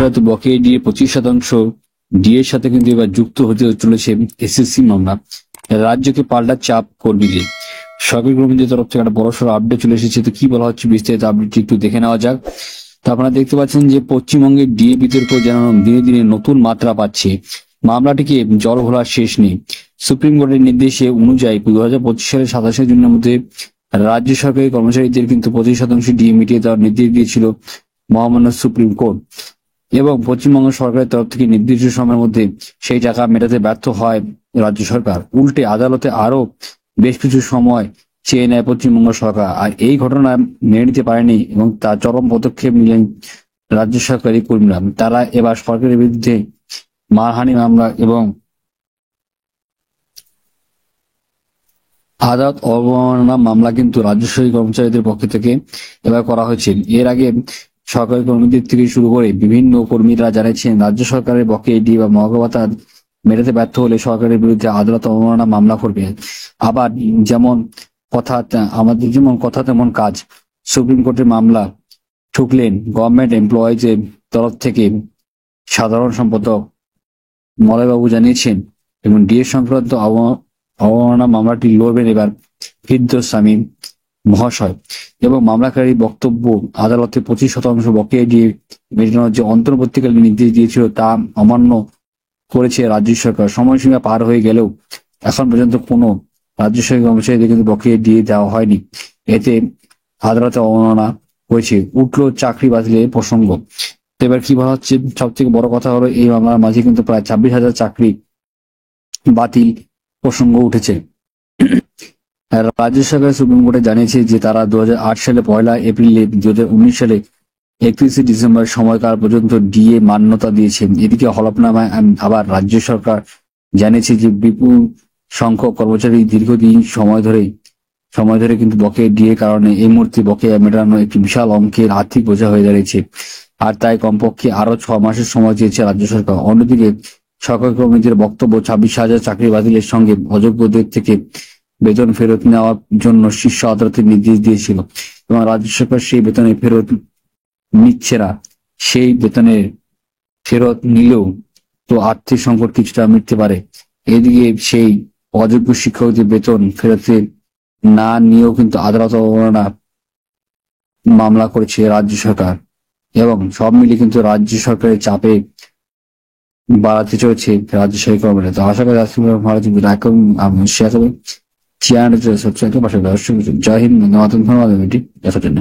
হয়তো বকেয়া ডিএ 25% ডিএর সাথে কিন্তু এবার যুক্ত হতে চলেছে এসএসসি মামলা। রাজ্যকে পাল্টা চাপ কর্মীদের। সরকারি কর্মীদের তরফ থেকে একটা বড়সড় আপডেট চলে এসেছে। তো কি বলা হচ্ছে বিস্তারিত আপডেটটি একটু দেখে নেওয়া যাক। তো আপনারা দেখতে পাচ্ছেন যে পশ্চিমবঙ্গের ডিএ বিতর্ক যেন দিনে দিনে নতুন মাত্রা পাচ্ছে। মামলাটিকে জল ঘোলার শেষ নেই। সুপ্রিম কোর্টের নির্দেশে অনুযায়ী 2025 সালের 27 জুনের মধ্যে রাজ্য সরকারি কর্মচারীদের কিন্তু 25% ডিএ মিটিয়ে দেওয়ার নির্দেশ দিয়েছিল মহামান্য সুপ্রিম কোর্ট, এবং পশ্চিমবঙ্গ সরকারের তরফ থেকে নির্দিষ্ট সময়ের মধ্যে সেই টাকা মেটাতে ব্যর্থ হয় রাজ্য সরকার। উল্টে আদালতে আরো বেশ কিছু সময় চেয়ে নেয় পশ্চিমবঙ্গ সরকার, আর এই ঘটনা মেনে নিতে পারেনি এবং তার চরম পদক্ষেপ নিলেন রাজ্য সরকারি কর্মীরা। তারা এবার সরকারের বিরুদ্ধে মানহানি মামলা এবং আদালত অবমাননা মামলা কিন্তু রাজ্য সরকারি কর্মচারীদের পক্ষ থেকে এবার করা হয়েছে। এর আগে সরকারি কর্মীদের থেকে শুরু করে বিভিন্ন কর্মীরা জানিয়েছেন রাজ্য সরকারের বকেয়া ডিএ বা মহার্ঘ ভাতা মেটাতে ব্যর্থ হলে সরকারের বিরুদ্ধে আদালত অবমাননা মামলা করবে। আবার যেমন কথা তেমন কাজ। সুপ্রিম কোর্টের মামলা ঠুকলেন গভর্নমেন্ট এমপ্লয়িজের তরফ থেকে সাধারণ সম্পাদক মলয়বাবু জানিয়েছেন, এবং ডিএ সংক্রান্ত অবমাননা মামলাটি লড়বেন এবার ফিরদৌস মহাশয়। এবং মামলাকারী বক্তব্য, আদালতে 25% বকেয়া ডিএ মেটানোর যে অন্তর্বর্তীকালীন নির্দেশ দিয়েছিল তা অমান্য করেছে রাজ্য সরকার। সময়সীমা পার হয়ে গেলেও এখন পর্যন্ত কোনো রাজ্য সরকারি কর্মচারীদের কিন্তু বকেয়া ডিএ দেওয়া হয়নি। এতে আদালতে অবমাননা হয়েছে। উঠলো চাকরি বাতিলের প্রসঙ্গ। তো এবার কি বলা হচ্ছে, সব থেকে বড় কথা হলো এই মামলার মাঝে কিন্তু প্রায় 26,000 চাকরি বাতিল প্রসঙ্গ উঠেছে। রাজ্য সরকার সুপ্রিম কোর্টে জানিয়েছে যে তারা 2008 সালে 1 এপ্রিল 2019 সালে 31 ডিসেম্বর সময়কাল পর্যন্ত ডিএ মান্যতা দিয়েছেন। এদিকে হলফনামায় আবার রাজ্য সরকার জানিয়েছে যে বিপুল সংখ্যক কর্মচারী দীর্ঘদিন সময় ধরে কিন্তু বকেয়া ডিএ কারণে এই মুহূর্তে বকেয়া মেটানো একটি বিশাল অঙ্কের আর্থিক বোঝা হয়ে দাঁড়িয়েছে, আর তাই কমপক্ষে আরো 6 মাসের সময় চেয়েছে রাজ্য সরকার। অন্যদিকে সরকারি কর্মীদের বক্তব্য 26,000 চাকরি বাতিলের সঙ্গে অযোগ্যদের থেকে বেতন ফেরত নেওয়ার জন্য শীর্ষ আদালতের নির্দেশ দিয়েছিল, এবং রাজ্য সরকার সেই বেতনে ফেরত নিচ্ছে না। সেই বেতনের ফেরত নিলেও তো আর্থিক সংকট কিছুটা মিটতে পারে। এদিকে সেই অযোগ্য শিক্ষকদের বেতন ফেরতে না নিয়েও কিন্তু আদালত অবমাননা মামলা করেছে রাজ্য সরকার, এবং সব মিলিয়ে কিন্তু রাজ্য সরকারের চাপে বাড়াতে চলেছে রাজ্য সরকারি কর্মীরা। তো আশা করি আজকে ভালো থাকবে, লাইক করবেন, শেয়ার করবেন, চ্যানেল সাবস্ক্রাইব করবেন। জয় হিন্দ, ধন্যবাদ দেখার জন্য।